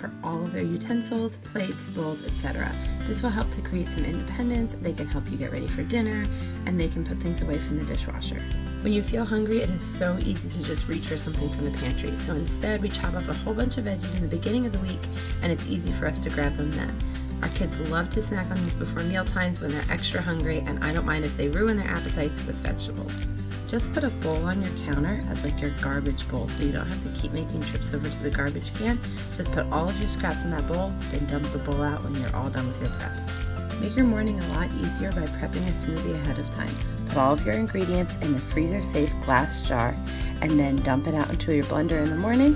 for all of their utensils, plates, bowls, etc. This will help to create some independence, they can help you get ready for dinner, and they can put things away from the dishwasher. When you feel hungry, it is so easy to just reach for something from the pantry. So instead, we chop up a whole bunch of veggies in the beginning of the week, and it's easy for us to grab them then. Our kids love to snack on these before meal times when they're extra hungry, and I don't mind if they ruin their appetites with vegetables. Just put a bowl on your counter as like your garbage bowl so you don't have to keep making trips over to the garbage can. Just put all of your scraps in that bowl, then dump the bowl out when you're all done with your prep. Make your morning a lot easier by prepping a smoothie ahead of time. Put all of your ingredients in the freezer-safe glass jar and then dump it out into your blender in the morning.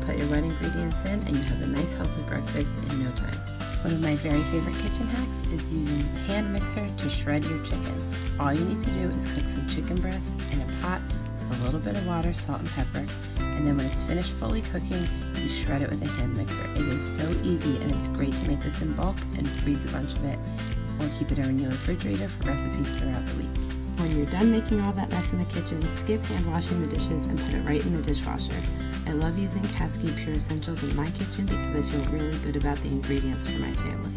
Put your wet ingredients in and you have a nice healthy breakfast in no time. One of my very favorite kitchen hacks is using a hand mixer to shred your chicken. All you need to do is cook some chicken breasts in a pot with a little bit of water, salt, and pepper, and then when it's finished fully cooking, you shred it with a hand mixer. It is so easy, and it's great to make this in bulk and freeze a bunch of it, or keep it in your refrigerator for recipes throughout the week. When you're done making all that mess in the kitchen, skip hand washing the dishes and put it right in the dishwasher. I love using Cascade Pure Essentials in my kitchen because I feel really good about the ingredients for my family.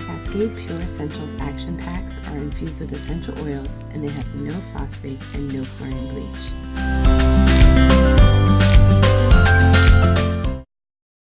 Cascade Pure Essentials action packs are infused with essential oils and they have no phosphates and no chlorine bleach.